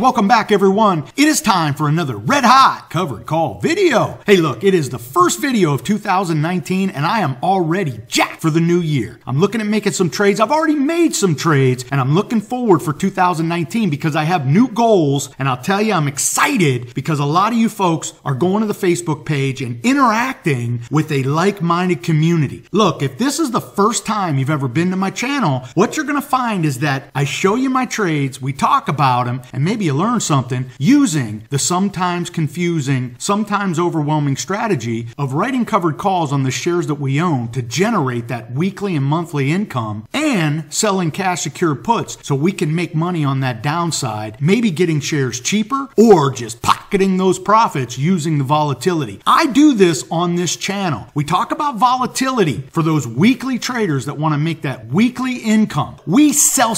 welcome back everyone. It is time for another red hot covered call video. Hey look, it is the first video of 2019 and I am already jacked for the new year. I'm looking at making some trades. I've already made some trades and I'm looking forward for 2019 because I have new goals, and I'll tell you I'm excited because a lot of you folks are going to the Facebook page and interacting with a like-minded community. Look, if this is the first time you've ever been to my channel, what you're going to find is that I show you my trades, we talk about them, and maybe you learn something using the sometimes confusing, sometimes overwhelming strategy of writing covered calls on the shares that we own to generate that weekly and monthly income, and selling cash secured puts so we can make money on that downside, maybe getting shares cheaper or just pocketing those profits using the volatility. I do this on this channel. We talk about volatility for those weekly traders that want to make that weekly income. We sell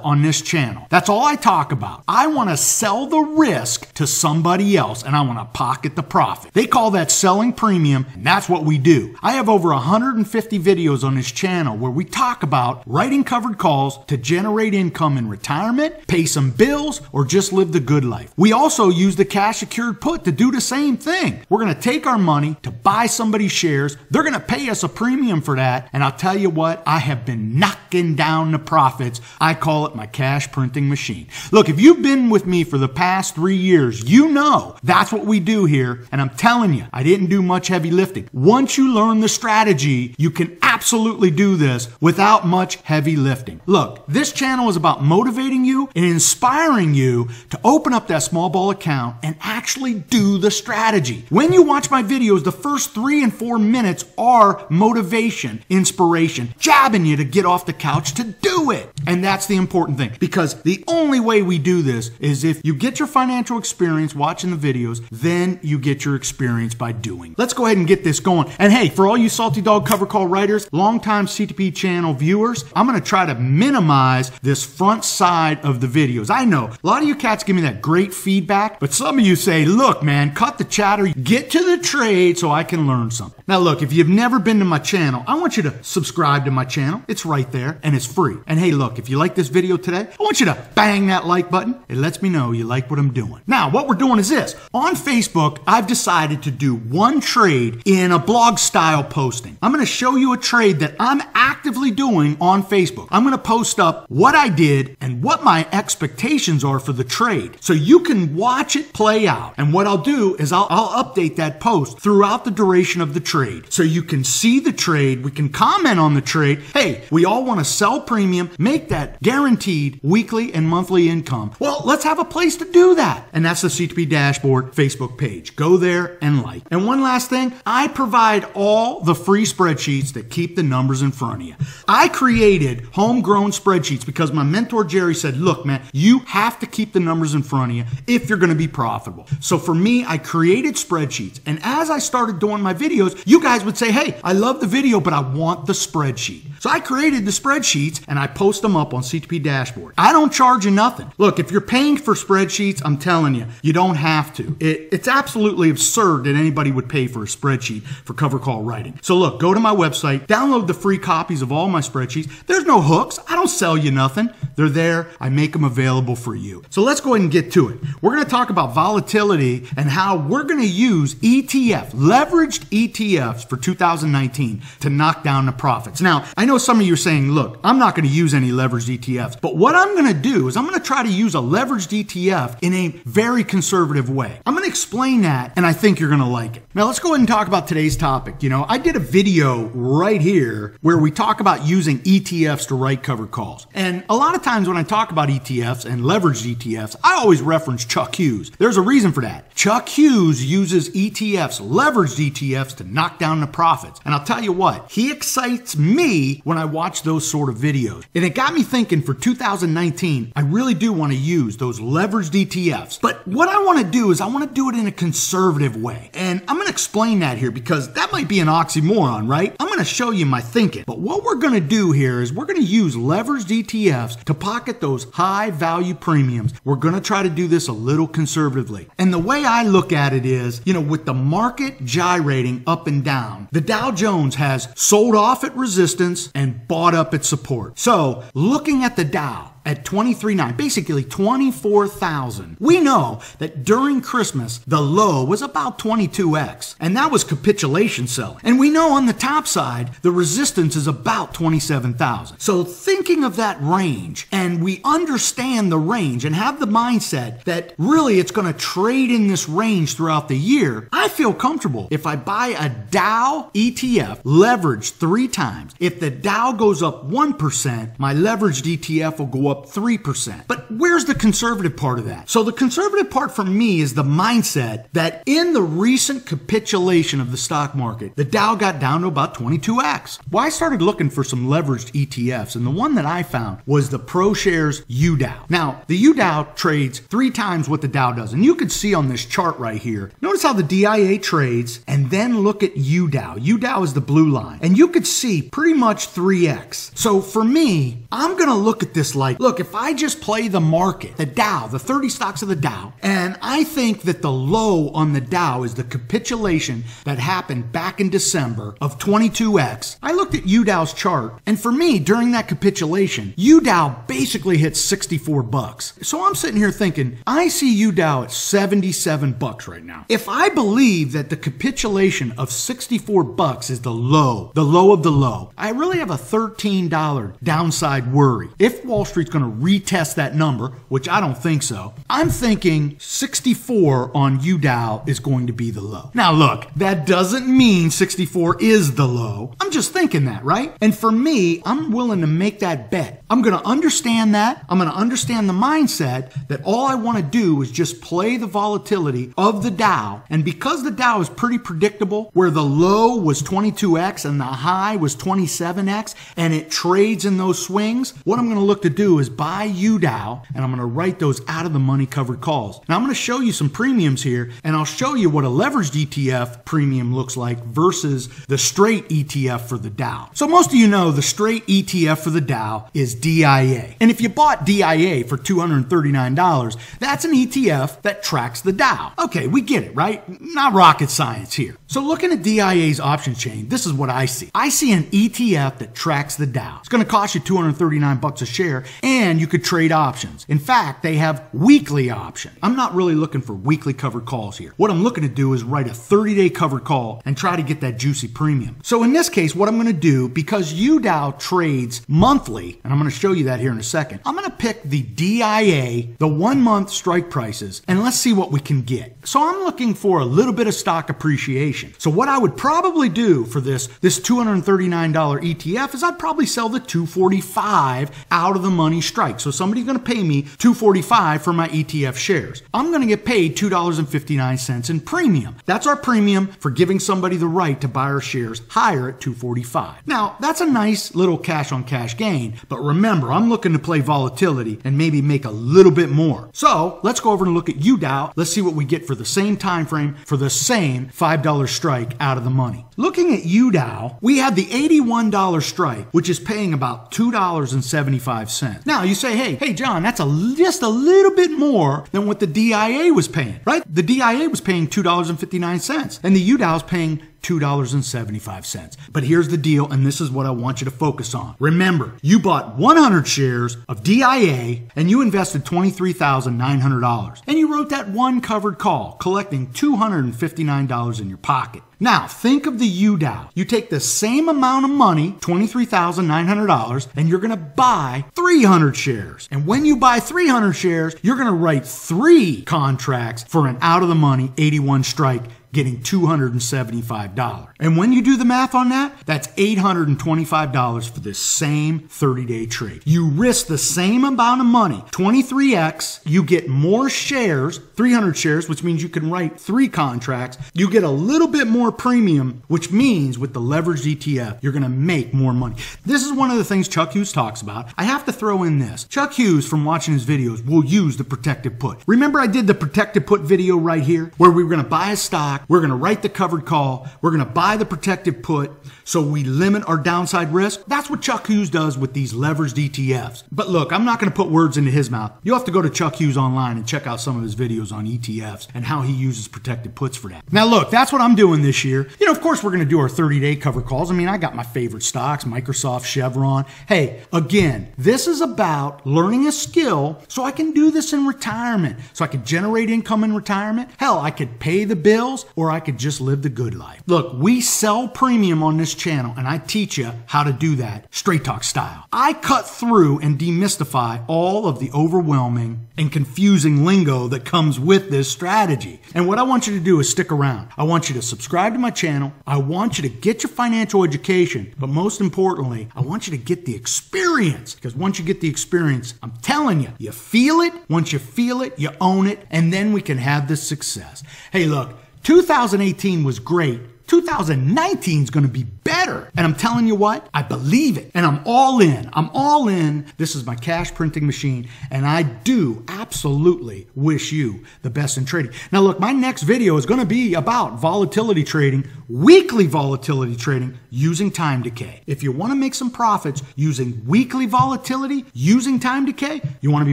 on this channel. That's all I talk about. I want to sell the risk to somebody else and I want to pocket the profit. They call that selling premium, and that's what we do. I have over 150 videos on this channel where we talk about writing covered calls to generate income in retirement, pay some bills, or just live the good life. We also use the cash secured put to do the same thing. We're going to take our money to buy somebody's shares. They're going to pay us a premium for that, and I'll tell you what, I have been knocking down the profits. I call it my cash printing machine. Look, if you've been with me for the past 3 years, you know that's what we do here, and I'm telling you, I didn't do much heavy lifting. Once you learn the strategy, you can absolutely do this without much heavy lifting. Look, this channel is about motivating you and inspiring you to open up that small ball account and actually do the strategy. When you watch my videos, the first 3 and 4 minutes are motivation, inspiration, jabbing you to get off the couch to do it. And that's the important thing, because the only way we do this is if you get your financial experience watching the videos, then you get your experience by doing. Let's go ahead and get this going. And hey, for all you Salty Dog cover call writers, longtime CTP channel viewers, I'm going to try to minimize this front side of the videos. I know a lot of you cats give me that great feedback, but some of you say, look man, cut the chatter, get to the trade so I can learn something. Now look, if you've never been to my channel, I want you to subscribe to my channel. It's right there and it's free. And hey look, if you like this video today, I want you to bang that like button. It lets me know you like what I'm doing. Now what we're doing is this. On Facebook, I've decided to do one trade in a blog style posting. I'm going to show you a trade that I'm actively doing on Facebook. I'm going to post up what I did and what my expectations are for the trade so you can watch it play out. And what I'll do is I'll update that post throughout the duration of the trade so you can see the trade. We can comment on the trade. Hey, we all want to sell premium, make that guaranteed weekly and monthly income. Well, let's have a place to do that. And that's the CTP Dashboard Facebook page. Go there and like. And one last thing, I provide all the free spreadsheets that keep the numbers in front of you. I created homegrown spreadsheets because my mentor Jerry said, look man, you have to keep the numbers in front of you if you're going to be profitable. So for me, I created spreadsheets. And as I started doing my videos, you guys would say, hey, I love the video, but I want the spreadsheet. So I created the spreadsheets and I post them up on CTP Dashboard. I don't charge you nothing. Look, if you're paying for spreadsheets, I'm telling you, you don't have to. It's absolutely absurd that anybody would pay for a spreadsheet for cover call writing. So look, go to my website, download the free copies of all my spreadsheets. There's no hooks. I don't sell you nothing. They're there. I make them available for you. So let's go ahead and get to it. We're going to talk about volatility and how we're going to use ETF, leveraged ETFs for 2019 to knock down the profits. Now, I know some of you are saying, look, I'm not going to use any leveraged ETFs, but what I'm going to do is I'm going to try to use a leveraged ETF in a very conservative way. I'm going to explain that, and I think you're going to like it. Now, let's go ahead and talk about today's topic. You know, I did a video right here where we talk about using ETFs to write covered calls. And a lot of times when I talk about ETFs and leveraged ETFs, I always reference Chuck Hughes. There's a reason for that. Chuck Hughes uses ETFs, leveraged ETFs, to knock down the profits. And I'll tell you what, he excites me when I watch those sort of videos. And it got me thinking for 2019, I really do want to use those leveraged ETFs. But what I want to do is I want to do it in a conservative way. And I'm going to explain that here because that might be an oxymoron, right? I'm going to show you my thinking. But what we're going to do here is we're going to use leveraged ETFs to pocket those high value premiums. We're going to try to do this a little conservatively. And the way I look at it is, you know, with the market gyrating up and down, the Dow Jones has sold off at resistance and bought up at support. So looking at the Dow, at 23.9, basically 24,000. We know that during Christmas, the low was about 22x, and that was capitulation selling. And we know on the top side, the resistance is about 27,000. So thinking of that range, and we understand the range and have the mindset that really it's going to trade in this range throughout the year, I feel comfortable if I buy a Dow ETF leveraged 3 times. If the Dow goes up 1%, my leveraged ETF will go up 3%. But where's the conservative part of that? So the conservative part for me is the mindset that in the recent capitulation of the stock market, the Dow got down to about 22x. Well, I started looking for some leveraged ETFs, and the one that I found was the ProShares UDOW. Now, the UDOW trades 3 times what the Dow does, and you can see on this chart right here, notice how the DIA trades, and then look at UDOW. UDOW is the blue line, and you could see pretty much 3x. So for me, I'm gonna look at this like, look, if I just play the market, the Dow, the 30 stocks of the Dow, and I think that the low on the Dow is the capitulation that happened back in December of 22x. I looked at UDOW's chart, and for me, during that capitulation, UDOW basically hit 64 bucks. So I'm sitting here thinking, I see UDOW at 77 bucks right now. If I believe that the capitulation of 64 bucks is the low of the low, I really have a $13 downside worry. If Wall Street's going to retest that number, which I don't think so, I'm thinking 64 on UDOW is going to be the low. Now look, that doesn't mean 64 is the low. I'm just thinking that, right? And for me, I'm willing to make that bet. I'm going to understand that. I'm going to understand the mindset that all I want to do is just play the volatility of the Dow. And because the Dow is pretty predictable, where the low was 22x and the high was 27x, and it trades in those swings, what I'm going to look to do is buy UDOW, and I'm going to write those out of the money covered calls. Now I'm going to show you some premiums here, and I'll show you what a leveraged ETF premium looks like versus the straight ETF for the Dow. So most of you know the straight ETF for the Dow is DIA. And if you bought DIA for $239, that's an ETF that tracks the Dow. Okay, we get it, right? Not rocket science here. So looking at DIA's option chain, this is what I see. I see an ETF that tracks the Dow. It's going to cost you 239 bucks a share, and you could trade options. In fact, they have weekly option. I'm not really looking for weekly covered calls here. What I'm looking to do is write a 30-day covered call and try to get that juicy premium. So in this case, what I'm going to do, because UDOW trades monthly, and I'm going to show you that here in a second, I'm going to pick the DIA, the 1-month strike prices, and let's see what we can get. So I'm looking for a little bit of stock appreciation. So what I would probably do for this $239 ETF is I'd probably sell the 245 out of the money strike. So somebody's going to pay me $245 for my ETF shares. I'm going to get paid $2.59 in premium. That's our premium for giving somebody the right to buy our shares higher at $245. Now, that's a nice little cash on cash gain, but remember, I'm looking to play volatility and maybe make a little bit more. So let's go over and look at UDOW. Let's see what we get for the same time frame for the same $5 strike out of the money. Looking at UDOW, we have the $81 strike, which is paying about $2.75. Now you say, hey John, that's just a little bit more than what the DIA was paying, right? The DIA was paying $2.59 and the UDOW is paying $2.75. But here's the deal, and this is what I want you to focus on. Remember, you bought 100 shares of DIA and you invested $23,900. And you wrote that one covered call, collecting $259 in your pocket. Now, think of the UDOW. You take the same amount of money, $23,900, and you're going to buy 300 shares. And when you buy 300 shares, you're going to write 3 contracts for an out-of-the-money 81 strike, getting $275. And when you do the math on that, that's $825 for this same 30-day trade. You risk the same amount of money, 23x, you get more shares, 300 shares, which means you can write 3 contracts. You get a little bit more premium, which means with the leveraged ETF, you're going to make more money. This is one of the things Chuck Hughes talks about. I have to throw in this. Chuck Hughes, from watching his videos, will use the protected put. Remember I did the protected put video right here, where we were going to buy a stock, We're going to write the covered call. We're going to buy the protected put so we limit our downside risk. That's what Chuck Hughes does with these leveraged ETFs. But look, I'm not going to put words into his mouth. You'll have to go to Chuck Hughes online and check out some of his videos on ETFs and how he uses protected puts for that. Now look, that's what I'm doing this year. You know, of course, we're going to do our 30-day covered calls. I mean, I got my favorite stocks, Microsoft, Chevron. Hey, again, this is about learning a skill so I can do this in retirement, so I can generate income in retirement. Hell, I could pay the bills or I could just live the good life. Look, we sell premium on this channel and I teach you how to do that straight talk style. I cut through and demystify all of the overwhelming and confusing lingo that comes with this strategy. And what I want you to do is stick around. I want you to subscribe to my channel. I want you to get your financial education, but most importantly, I want you to get the experience, because once you get the experience, I'm telling you, you feel it. Once you feel it, you own it, and then we can have this success. Hey, look, 2018 was great. 2019 is going to be better. And I'm telling you what, I believe it. And I'm all in. I'm all in. This is my cash printing machine. And I do absolutely wish you the best in trading. Now look, my next video is going to be about volatility trading, weekly volatility trading using time decay. If you want to make some profits using weekly volatility, using time decay, you want to be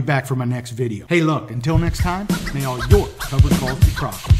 back for my next video. Hey look, until next time, may all your covered calls be profitable.